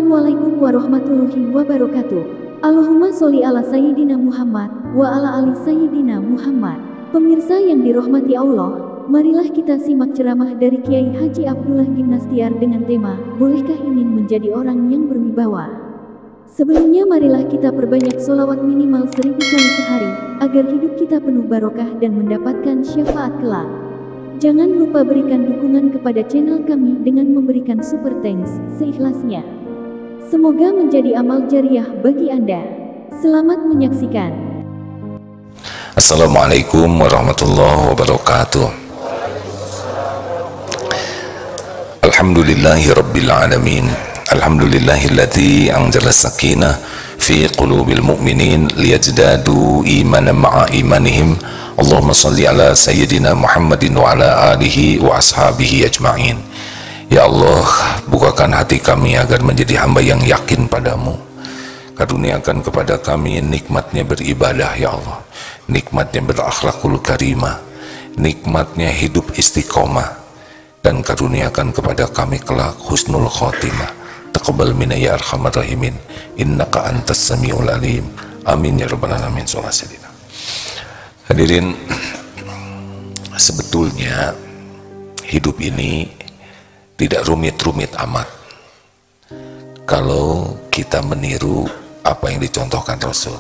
Assalamualaikum warahmatullahi wabarakatuh. Allahumma sholli ala Sayyidina Muhammad wa ala ali Sayyidina Muhammad. Pemirsa yang dirahmati Allah, marilah kita simak ceramah dari Kiai Haji Abdullah Gimnastiar dengan tema, bolehkah ingin menjadi orang yang berwibawa? Sebelumnya marilah kita perbanyak sholawat minimal 1000 kali sehari, agar hidup kita penuh barokah dan mendapatkan syafaat kelak. Jangan lupa berikan dukungan kepada channel kami dengan memberikan super thanks seikhlasnya. Semoga menjadi amal jariah bagi Anda. Selamat menyaksikan. Assalamualaikum warahmatullahi wabarakatuh. Alhamdulillahi rabbil alamin. Alhamdulillahilladzi anzala sakinah fi qulubil mu'minin liyazdadu imanan ma'a imanihim. Allahumma salli ala Sayyidina Muhammadin wa ala alihi wa ashabihi ajma'in. Ya Allah, bukakan hati kami agar menjadi hamba yang yakin padamu. Karuniakan kepada kami nikmatnya beribadah ya Allah, nikmatnya berakhlakul karimah, nikmatnya hidup istiqomah, dan karuniakan kepada kami kelak husnul khotimah. Taqabbal minna ya arhamar rahimin, innaka antas samiul alim. Amin ya rabbal alamin. Sholawat. Hadirin, sebetulnya hidup ini tidak rumit-rumit amat kalau kita meniru apa yang dicontohkan Rasul.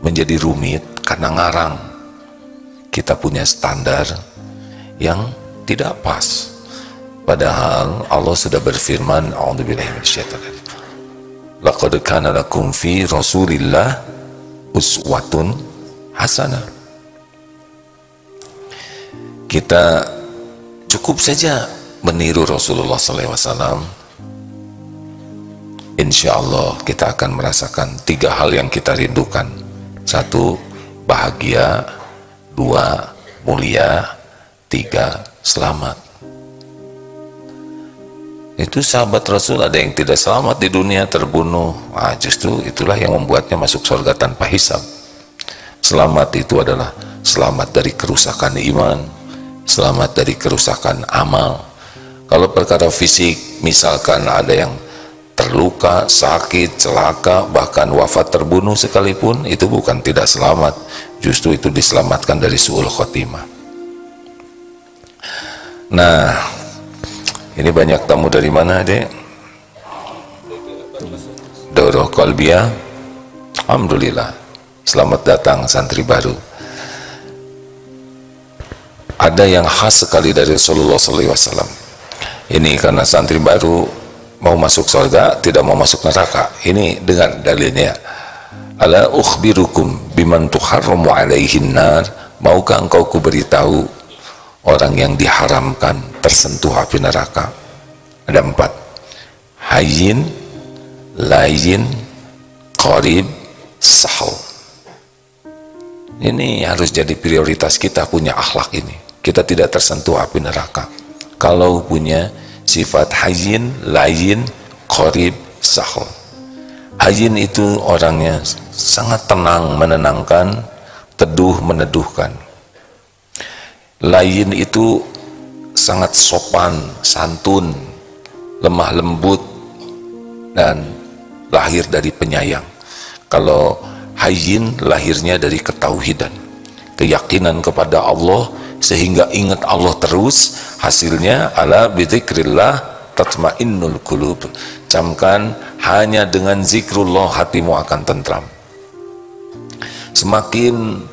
Menjadi rumit karena ngarang, kita punya standar yang tidak pas, padahal Allah sudah berfirman, a'udzubillahi minasyaitonir rajim, laqad kana lakum fi Rasulillah uswatun hasanah. Kita cukup saja meniru Rasulullah SAW. Insya Allah kita akan merasakan 3 hal yang kita rindukan. 1, bahagia. 2, mulia. 3, selamat. Itu sahabat Rasul ada yang tidak selamat di dunia, terbunuh. Justru itulah yang membuatnya masuk surga tanpa hisab. Selamat itu adalah selamat dari kerusakan iman, selamat dari kerusakan amal. Kalau perkara fisik, misalkan ada yang terluka, sakit, celaka, bahkan wafat, terbunuh sekalipun, itu bukan tidak selamat, justru itu diselamatkan dari su'ul khotimah. Nah, ini banyak tamu dari mana, Dek? Doroh Kolbia. Alhamdulillah. Selamat datang santri baru. Ada yang khas sekali dari Rasulullah SAW. Ini karena santri baru mau masuk surga, tidak mau masuk neraka. Ini dengan dalilnya, ala ukhbirukum biman tuharramu alaihin nar. Maukah engkau kuberitahu orang yang diharamkan tersentuh api neraka? Ada 4: hayyin, layyin, qarib, sahal. Ini harus jadi prioritas kita, punya akhlak ini. Kita tidak tersentuh api neraka kalau punya sifat hayyin, layyin, qarib, sahal. Hayyin itu orangnya sangat tenang, menenangkan, teduh, meneduhkan. Layyin itu sangat sopan, santun, lemah lembut, dan lahir dari penyayang. Kalau hayyin lahirnya dari ketauhidan, keyakinan kepada Allah, sehingga ingat Allah terus. Hasilnya ala bidzikrillah tatmainnul qulub. Camkan, hanya dengan zikrullah hatimu akan tentram. Semakin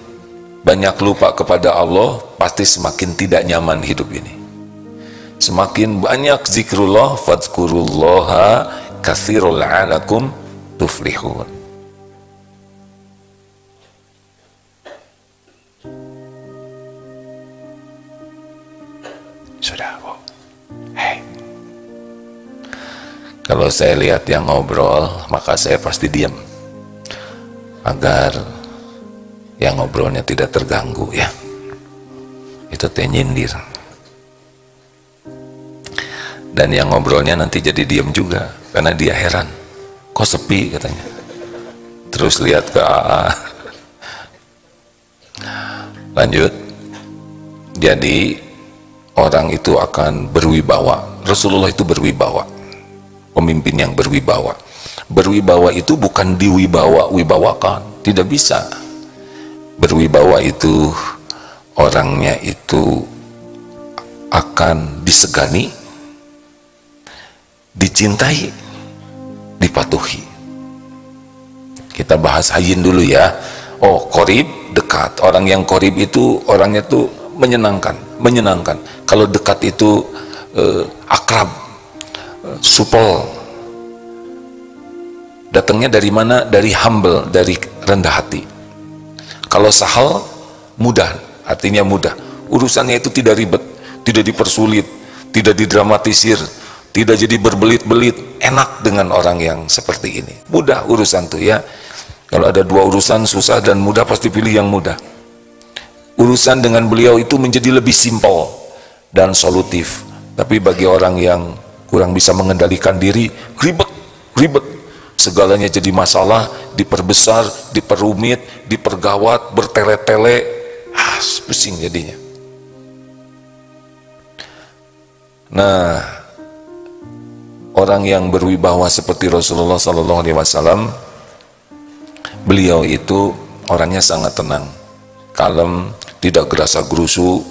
banyak lupa kepada Allah, pasti semakin tidak nyaman hidup ini. Semakin banyak zikrullah, fadzkurullaha katsirul la'alakum tuflihun. Sudah, Bu. Hei. Kalau saya lihat yang ngobrol, maka saya pasti diam, agar yang ngobrolnya tidak terganggu ya. Itu teh nyindir. Dan yang ngobrolnya nanti jadi diam juga, karena dia heran, kok sepi katanya. Terus lihat ke AA. Lanjut. Jadi orang itu akan berwibawa. Rasulullah itu berwibawa. pemimpin yang berwibawa. Berwibawa itu bukan diwibawa-wibawakan, tidak bisa. Berwibawa itu orangnya itu akan disegani, dicintai, dipatuhi. Kita bahas hayyin dulu ya. Oh, qorib, dekat. Orang yang qorib itu orangnya tuh menyenangkan. Kalau dekat itu akrab, supel. Datangnya dari mana? Dari humble, dari rendah hati. Kalau sahal, mudah, artinya mudah. Urusannya itu tidak ribet, tidak dipersulit, tidak didramatisir, tidak jadi berbelit-belit. Enak dengan orang yang seperti ini. Mudah urusan tuh ya. Kalau ada dua urusan, susah dan mudah, pasti pilih yang mudah. Urusan dengan beliau itu menjadi lebih simpel dan solutif. Tapi bagi orang yang kurang bisa mengendalikan diri, ribet. Segalanya jadi masalah, diperbesar, diperumit, dipergawat, bertele-tele, pusing jadinya. Nah, orang yang berwibawa seperti Rasulullah SAW, beliau itu orangnya sangat tenang, kalem, tidak gerasa gerusu,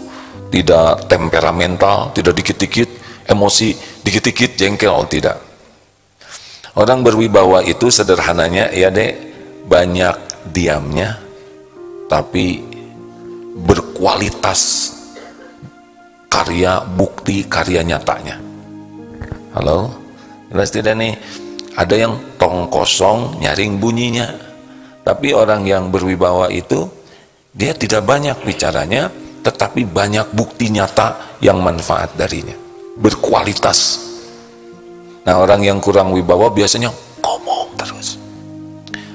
tidak temperamental, tidak dikit-dikit emosi, dikit-dikit jengkel, tidak. Orang berwibawa itu sederhananya ya banyak diamnya tapi berkualitas karya, bukti karya nyatanya. Halo, jelas tidak nih? Ada yang tong kosong nyaring bunyinya. Tapi orang yang berwibawa itu dia tidak banyak bicaranya, tetapi banyak bukti nyata yang manfaat darinya, berkualitas. Nah, orang yang kurang wibawa biasanya ngomong terus,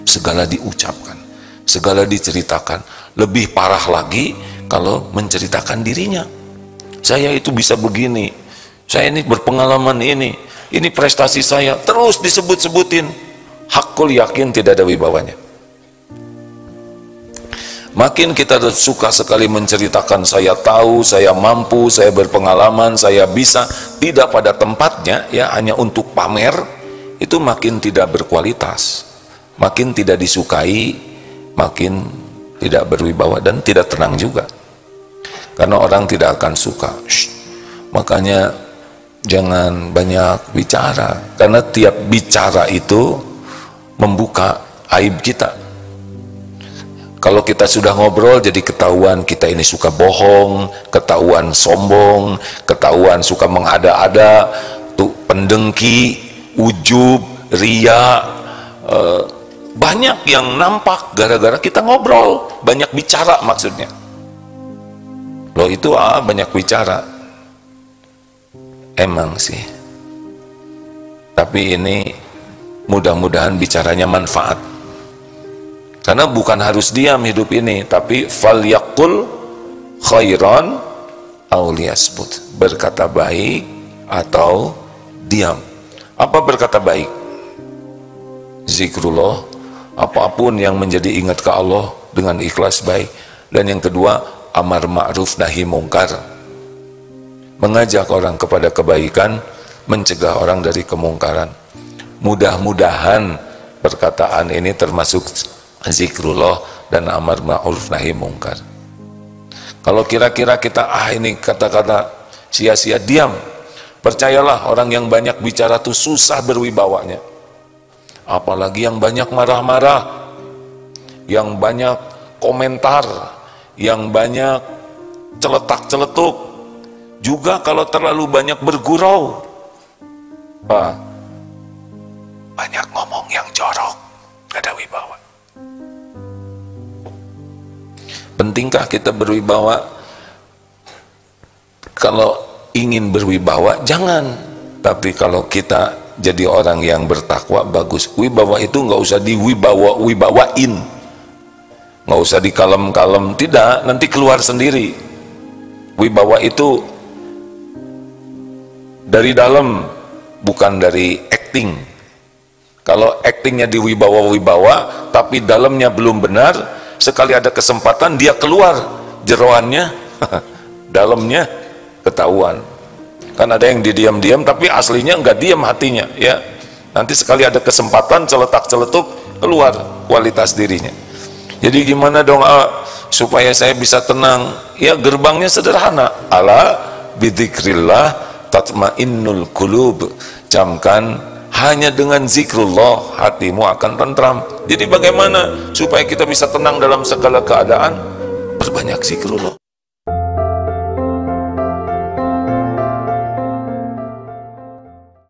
segala diucapkan, segala diceritakan. Lebih parah lagi kalau menceritakan dirinya. Saya itu bisa begini, saya ini berpengalaman ini prestasi saya, terus disebut-sebutin. Hakul yakin tidak ada wibawanya. Makin kita suka sekali menceritakan saya tahu, saya mampu, saya berpengalaman, saya bisa, tidak pada tempatnya ya, hanya untuk pamer, itu makin tidak berkualitas, makin tidak disukai, makin tidak berwibawa dan tidak tenang juga. Karena orang tidak akan suka. Makanya jangan banyak bicara, karena tiap bicara itu membuka aib kita. Kalau kita sudah ngobrol jadi ketahuan kita ini suka bohong, ketahuan sombong, ketahuan suka mengada-ada, tuh pendengki, ujub, ria, banyak yang nampak gara-gara kita ngobrol, banyak bicara maksudnya. Loh itu banyak bicara. Emang sih. Tapi ini mudah-mudahan bicaranya manfaat. Karena bukan harus diam hidup ini, tapi falyaqul khairan aw liyasbut, berkata baik atau diam. Apa berkata baik? Zikrullah, apapun yang menjadi ingat ke Allah dengan ikhlas baik. Dan yang kedua, amar ma'ruf nahi mungkar, mengajak orang kepada kebaikan, mencegah orang dari kemungkaran. Mudah-mudahan perkataan ini termasuk zikrullah dan amar ma'ruf nahi mungkar. Kalau kira-kira kita ini kata-kata sia-sia, diam. Percayalah, orang yang banyak bicara tuh susah berwibawanya. Apalagi yang banyak marah-marah, yang banyak komentar, yang banyak celetak-celetuk. Juga kalau terlalu banyak bergurau, banyak ngomong yang jorok, gak ada wibawa. Pentingkah kita berwibawa? Kalau ingin berwibawa, jangan. Tapi kalau kita jadi orang yang bertakwa, bagus. Wibawa itu nggak usah wibawain, nggak usah dikalem-kalem, tidak, nanti keluar sendiri. Wibawa itu dari dalam, bukan dari acting. Kalau actingnya diwibawa-wibawa, tapi dalamnya belum benar, sekali ada kesempatan dia keluar jeroannya, dalamnya ketahuan. Kan ada yang diam-diam tapi aslinya nggak diam hatinya ya. Nanti sekali ada kesempatan celetak-celetuk keluar kualitas dirinya. Jadi gimana dong supaya saya bisa tenang? Ya gerbangnya sederhana. Ala bidzikrillah tatmainnul qulub. Camkan, hanya dengan zikrullah hatimu akan tentram. Jadi bagaimana supaya kita bisa tenang dalam segala keadaan? Perbanyak zikrullah.